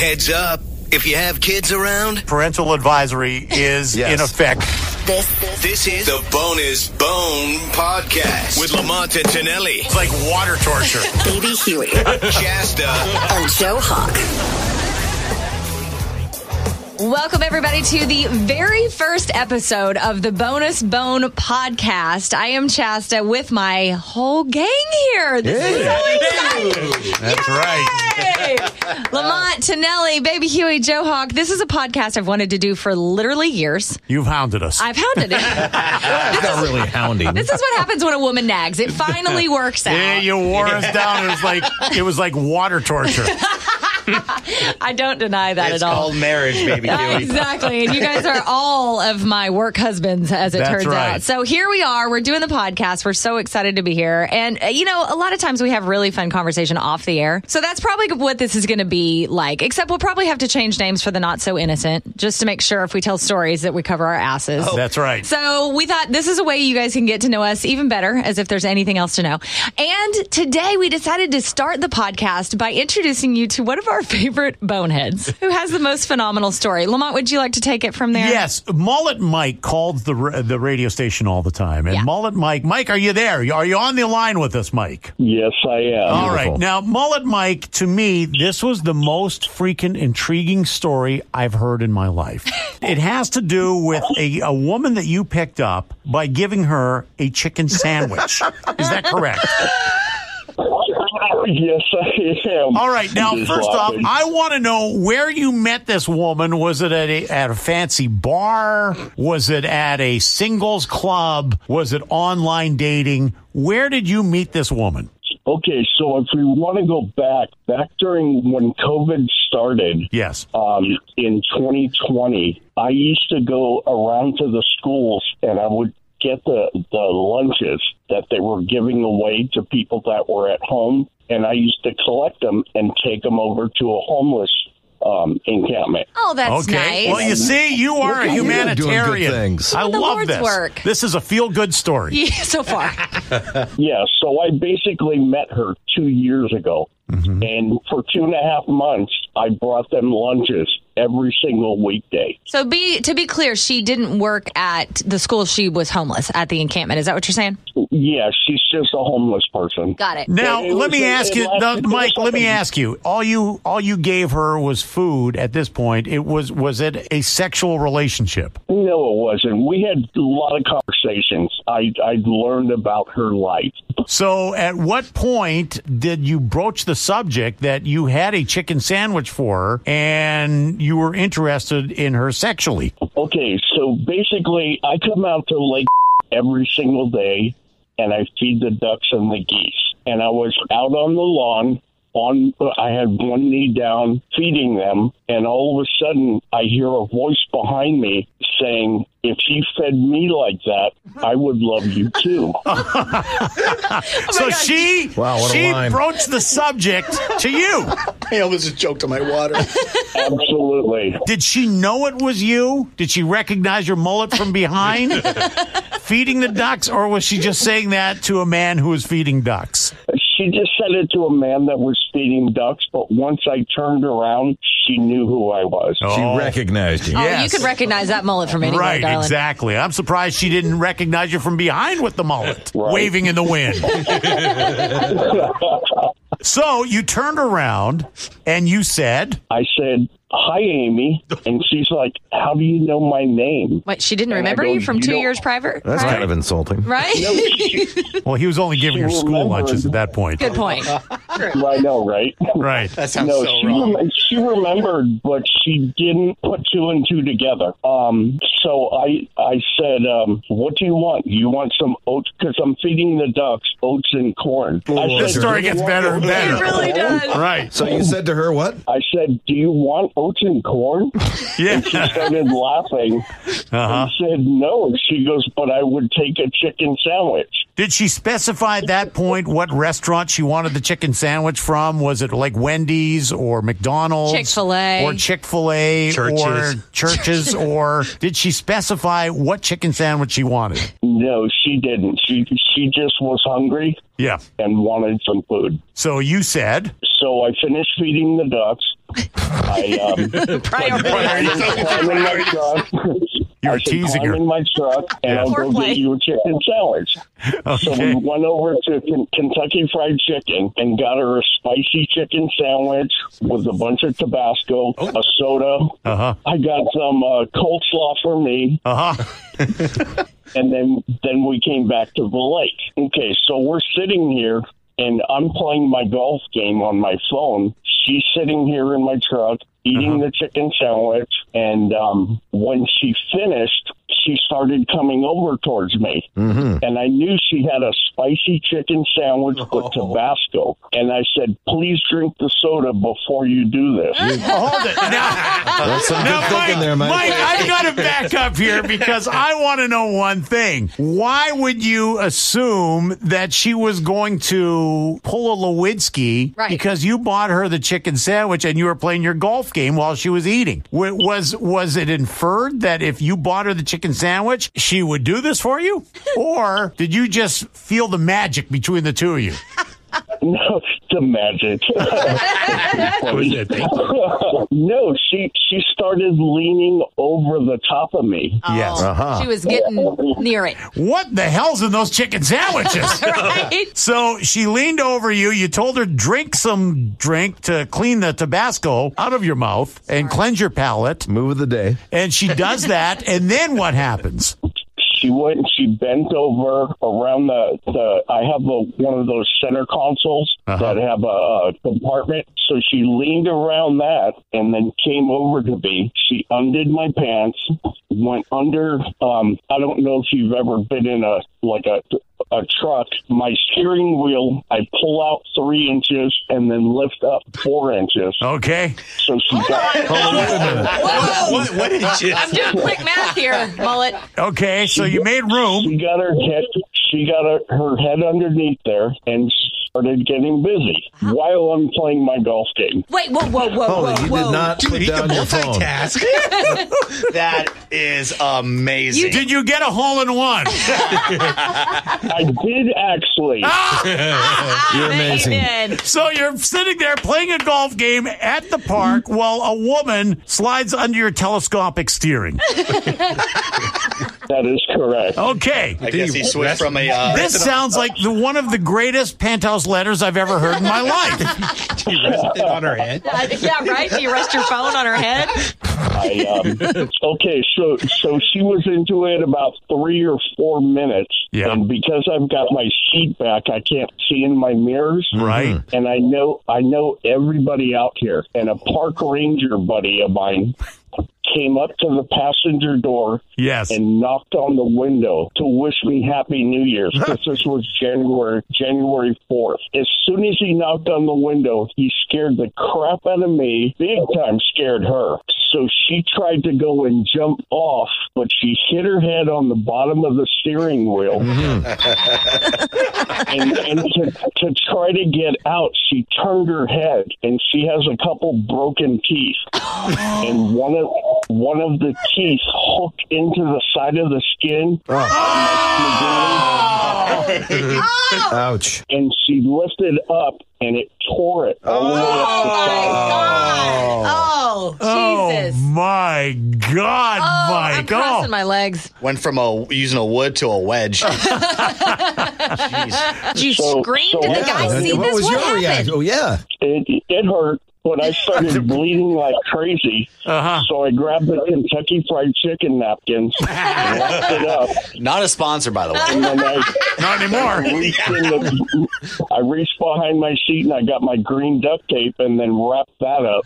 Heads up, if you have kids around, parental advisory is in effect. This is the Bone is Bone podcast with Lamont Tonelli. It's like water torture. Baby Huey. Chasta. And Joe Hawk. Welcome, everybody, to the very first episode of the Bonus Bone podcast. I am Chasta with my whole gang here. This is so exciting. That's right. Lamont Tonelli, Baby Huey, Joe Hawk. This is a podcast I've wanted to do for literally years. You've hounded us. I've hounded it. It's not really hounding. This is what happens when a woman nags. It finally works out. Yeah, you wore us down. It was like water torture. I don't deny that It's at all. called marriage, baby. Exactly. And you guys are all of my work husbands, as it turns out. So here we are. We're doing the podcast. We're so excited to be here. And, you know, a lot of times we have really fun conversation off the air. So that's probably what this is going to be like, except we'll probably have to change names for the not so innocent, just to make sure if we tell stories that we cover our asses. Oh, that's right. So we thought this is a way you guys can get to know us even better, as if there's anything else to know. And today we decided to start the podcast by introducing you to one of our favorite boneheads who has the most phenomenal story. Lamont, would you like to take it from there? Yes. Mullet Mike calls the radio station all the time. And Mullet Mike, are you there? Are you on the line with us, Mike? Yes, I am. All right. Now, Mullet Mike, to me, this was the most freaking intriguing story I've heard in my life. It has to do with a woman that you picked up by giving her a chicken sandwich. Is that correct? Yes, I am. All right. Now, first off, I want to know where you met this woman. Was it at a fancy bar? Was it at a singles club? Was it online dating? Where did you meet this woman? Okay, so if we want to go back during when COVID started, yes, in 2020, I used to go around to the schools and I would get the lunches that they were giving away to people that were at home, and I used to collect them and take them over to a homeless encampment. Oh, that's nice. Well, you see, you are a humanitarian. Doing good things. I the love Lord's this. work. This is a feel-good story. Yeah, so far. Yeah, so I basically met her 2 years ago. Mm-hmm. And for 2.5 months, I brought them lunches every single weekday. So to be clear, she didn't work at the school. She was homeless at the encampment. Is that what you're saying? Yeah, she's just a homeless person. Got it. Now, let me ask you, Mike, let me ask you, all you gave her was food at this point. Was it a sexual relationship? No, it wasn't. We had a lot of conversations. I learned about her life. So at what point did you broach the subject that you had a chicken sandwich for her and you were interested in her sexually? Okay, so basically I come out to Lake every single day and I feed the ducks and the geese. And I was out on the lawn. I had one knee down feeding them, and all of a sudden I hear a voice behind me saying, if you fed me like that, I would love you too. So she broached the subject to you. I almost just choked on my water. Absolutely. Did she know it was you? Did she recognize your mullet from behind? Feeding the ducks, or was she just saying that to a man who was feeding ducks? She just said it to a man that was feeding ducks, but once I turned around, she knew who I was. She recognized you. Oh, you could recognize that mullet from anywhere, right, darling. Exactly. I'm surprised she didn't recognize you from behind with the mullet, waving in the wind. So you turned around and you said... I said, hi, Amy. And she's like, how do you know my name? Wait, she didn't remember you from 2 years prior? That's kind of insulting. Right? No, well, he was only giving her school lunches at that point. Good point. I know, right? Right. That sounds so wrong. She remembered, but she didn't put two and two together. So I said, what do you want? You want some oats? Because I'm feeding the ducks oats and corn. This story gets better and better. It really does. Right. So you said to her what? I said, do you want oats and corn? Yeah. And she started laughing and said no. She goes, but I would take a chicken sandwich. Did she specify at that point what restaurant she wanted the chicken sandwich from? Was it like Wendy's or McDonald's? Chick-fil-A. Or Chick-fil-A. Churches. Or churches. Or did she specify what chicken sandwich she wanted? No, she didn't. She just was hungry. Yeah. And wanted some food. So you said? So I finished feeding the ducks, You're teasing her. I'm in my truck, and I'll go get you a chicken sandwich. Okay. So we went over to Kentucky Fried Chicken and got her a spicy chicken sandwich with a bunch of Tabasco, a soda. Uh-huh. I got some coleslaw for me. Uh-huh. And then we came back to the lake. Okay, so we're sitting here, and I'm playing my golf game on my phone. She's sitting here in my truck, eating the chicken sandwich, and when she finished, she started coming over towards me. And I knew she had a spicy chicken sandwich with Tabasco. And I said, please drink the soda before you do this. Hold it. That's some good thinking there, Mike. Mike, I've got to back up here because I want to know one thing. Why would you assume that she was going to pull a Lewinsky because you bought her the chicken sandwich and you were playing your golf game while she was eating? Was it inferred that if you bought her the chicken sandwich, she would do this for you? Or did you just feel the magic between the two of you? No, the magic. No, she started leaning over the top of me. Yes. She was getting near it. What the hell's in those chicken sandwiches? Right? So she leaned over you. You told her drink some drink to clean the Tabasco out of your mouth and cleanse your palate. Move of the day. And she does that. And then what happens? She went and she bent over around I have one of those center consoles that have a compartment. So she leaned around that and then came over to me. She undid my pants, went under, I don't know if you've ever been in a truck. My steering wheel, I pull out 3 inches and then lift up 4 inches. Okay. So she got... What inches? I'm doing quick math here, Mullet. Okay, so you made room. She got her head underneath there and started getting busy while I'm playing my golf game. Wait, whoa. You did not put Dude, he down can your phone. multitask. That is amazing. Did you get a hole-in-one? I did actually. You're amazing. Amen. So you're sitting there playing a golf game at the park while a woman slides under your telescopic steering. That is correct. Okay. I guess he switched from a... This sounds like one of the greatest penthouse letters I've ever heard in my life. She rested on her head. Yeah, right? Do you rest your phone on her head? Okay, so she was into it about 3 or 4 minutes. Yeah. And because I've got my seat back, I can't see in my mirrors. Right. And I know everybody out here. And a park ranger buddy of mine came up to the passenger door and knocked on the window to wish me Happy New Year's, because this was January 4th. As soon as he knocked on the window, he scared the crap out of me, big time scared her. So she tried to go and jump off, but she hit her head on the bottom of the steering wheel. And to try to get out, she turned her head, and she has a couple broken teeth. And one of the teeth hooked into the side of the skin. Ouch. And she lifted up, and it tore it all the way up the side. Oh, Jesus. Oh, my God, Mike. I'm crossing my legs. Went from using a wood to a wedge. Jeez. Did you scream? Did the guy see What this? was What your happened? reaction? Oh, yeah. It hurt. But I started bleeding like crazy, so I grabbed the Kentucky Fried Chicken napkins and wrapped it up. Not a sponsor, by the way. And then Not anymore. I reached behind my seat and I got my green duct tape and then wrapped that up.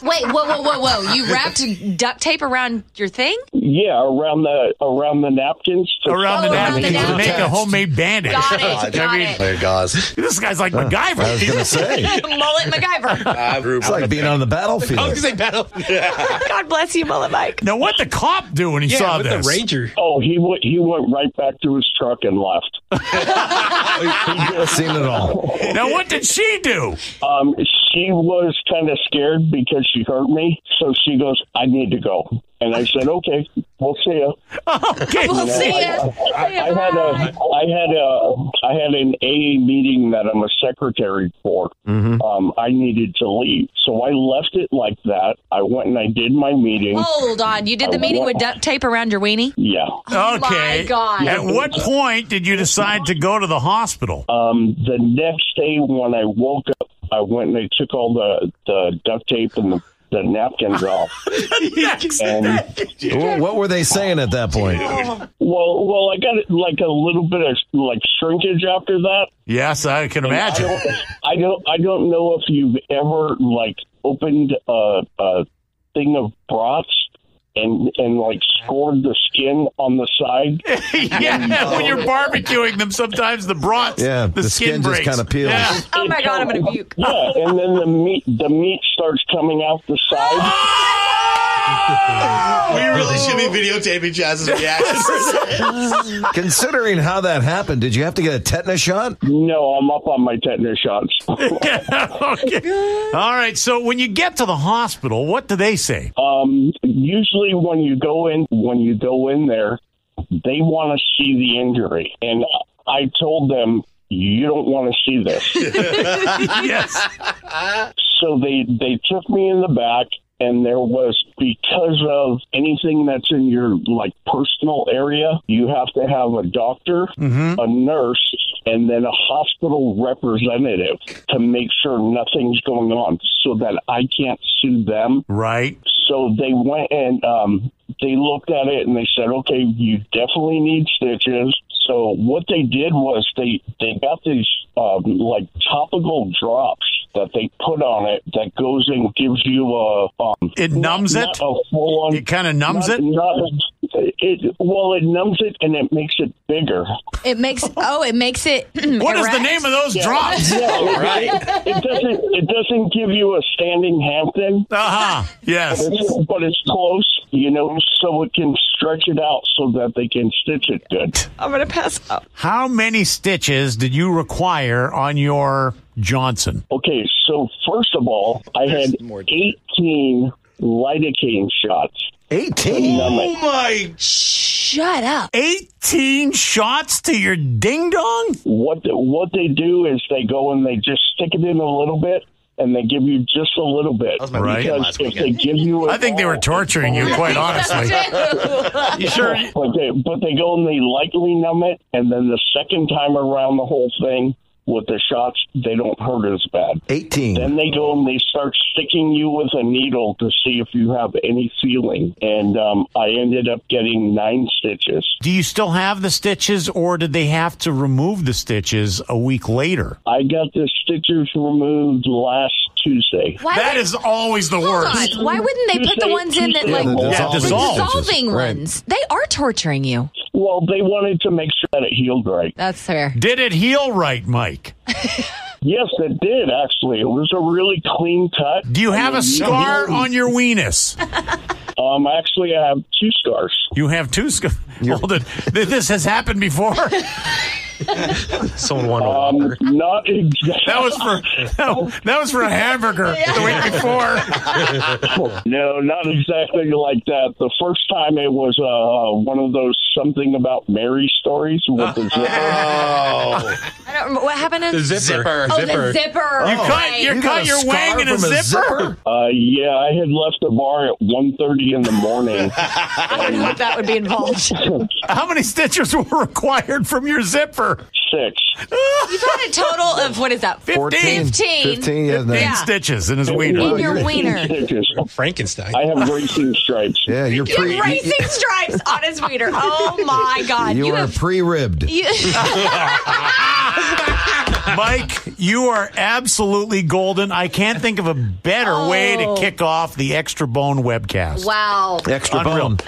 Wait, whoa. You wrapped duct tape around your thing? Yeah, around the napkins. Around the napkins to make a homemade bandage. Got it. There goes. This guy's like MacGyver. I was going to say. Mullet MacGyver. It's like being on the battlefield. I was going to say battle. God bless you, Mullet Mike. Now, what the cop do when he saw with this? the ranger. Oh, he went right back to his truck and left. Seen it all. Now, what did she do? She was kind of scared because she hurt me, so she goes, I need to go. And I said, okay, We'll see you. Okay. We'll see you. I had an AA meeting that I'm a secretary for. I needed to leave, so I left it like that. I went and I did my meeting. Hold on. You did the meeting with duct tape around your weenie? Yeah. Oh, Okay. my God. At what point did you decide to go to the hospital? The next day when I woke up, I went and I took all the duct tape and the napkins off. Well, what were they saying at that point? Well, I got like a little bit of like shrinkage after that. Yes, I can imagine. I don't know if you've ever like opened a thing of brats and like scored the skin on the side. Yeah, when you're barbecuing them, sometimes the brats, the skin just breaks. kind of peels. Yeah. Oh, my God, I'm going to puke. Yeah, and then the meat starts coming out the side. We really should be videotaping Chasta's reactions. Considering how that happened, did you have to get a tetanus shot? No, I'm up on my tetanus shots. Okay. All right. So when you get to the hospital, what do they say? Usually when you go in there, they want to see the injury, and I told them, you don't want to see this. Yes. So they took me in the back, and there was, because of anything that's in your like personal area, you have to have a doctor, a nurse, and then a hospital representative to make sure nothing's going on, so that I can't sue them. Right. So they went and they looked at it and they said, okay, you definitely need stitches. So what they did was they got these like topical drops that they put on it that goes and gives you a it numbs it? It kind of numbs it? It numbs it and it makes it bigger. It makes it. What is the name of those drops? Yeah, right. It doesn't give you a standing Hampton. Yes. But it's close, so it can stretch it out so that they can stitch it good. I'm going to pass out. How many stitches did you require on your Johnson? Okay, so first of all, I had 18 lidocaine shots. 18? Oh, my. Shut up. 18 shots to your ding-dong? What they do is they go and they just stick it in a little bit, and they give you just a little bit. That was my Right. weekend Because last if weekend. they give you I think they were torturing you, quite honestly. You sure? But they go and they lightly numb it, and then the second time around the whole thing with the shots, they don't hurt as bad. 18. Then they go and they start sticking you with a needle to see if you have any feeling. And I ended up getting 9 stitches. Do you still have the stitches, or did they have to remove the stitches a week later? I got the stitches removed last Tuesday. That is always the worst. Why wouldn't they put the ones in that, like, the dissolving Right. ones? They are torturing you. Well, they wanted to make sure that it healed right. That's fair. Did it heal right, Mike? Yes, it did, actually. It was a really clean cut. Do you have a scar on your weenus? Actually, I have 2 scars. You have 2 scars. Hold it. This has happened before. Someone wanted water. Not exactly. That was for a hamburger the week before. No, not exactly like that. The first time it was one of those something about Mary stories with the zipper. I don't remember. What happened? The zipper. Oh, the zipper. You cut your wang in a zipper? Yeah, I had left the bar at 1:30 in the morning. That would be involved. How many stitches were required from your zipper? 6. You've had a total of, what is that? 15. 15, yeah. 15 stitches in his wiener. In your wiener. Stitches. Frankenstein. I have racing stripes. Yeah, you're You have racing stripes on his wiener. Oh, my God. You are have... pre-ribbed. Mike, you are absolutely golden. I can't think of a better way to kick off the Extra Bone webcast. Wow. Extra Unreal. bone.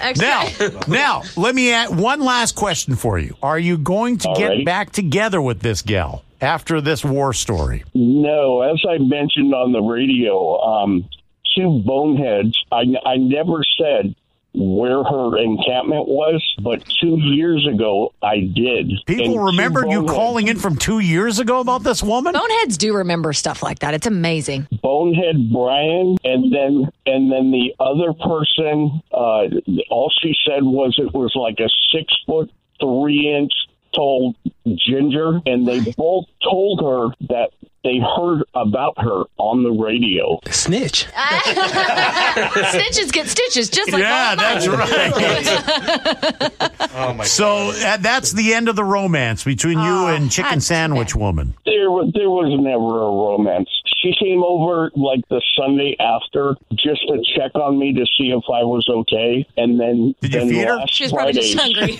Now, let me add one last question for you. Are you going to get Alrighty. back together with this gal after this war story? No, as I mentioned on the radio, 2 boneheads, I never said where her encampment was, but 2 years ago I did. People remembered you calling in from 2 years ago about this woman? Boneheads do remember stuff like that. It's amazing. Bonehead Brian, and then the other person, all she said was it was like a 6'3" tall ginger, and they both told her that they heard about her on the radio. Snitch. Snitches get stitches, just like that's right. Oh my So that's the end of the romance between you and Chicken Sandwich Woman. There was never a romance. She came over like the Sunday after just to check on me to see if I was okay, and then did you feed her? She was probably just hungry.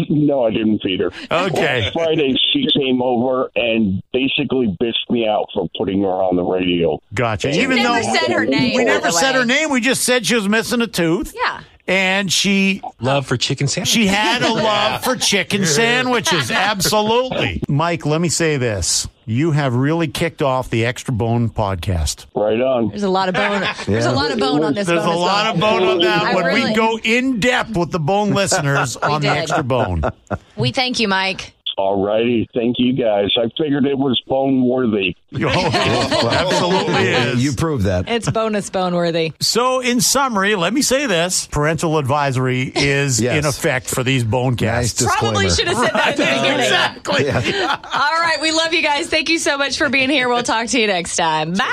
No, I didn't feed her. Okay. Last Friday, she came over and basically bitched me out for putting her on the radio. Gotcha. We never said her name. We never said her name. We just said she was missing a tooth. Yeah. And she Love for chicken sandwiches. She had a love for chicken sandwiches. Absolutely. Mike, let me say this. You have really kicked off the Extra Bone podcast. Right on. There's a lot of bone. There's a lot of bone on this. There's a lot of bone on that one. We go in depth with the Bone listeners on the Extra Bone. We thank you, Mike. All righty. Thank you, guys. I figured it was bone worthy. Absolutely is. You proved that. It's bonus bone worthy. So, in summary, let me say this. Parental advisory is in effect for these bone casts. Nice Probably should have said that at the beginning. Exactly. All right. We love you guys. Thank you so much for being here. We'll talk to you next time. Bye.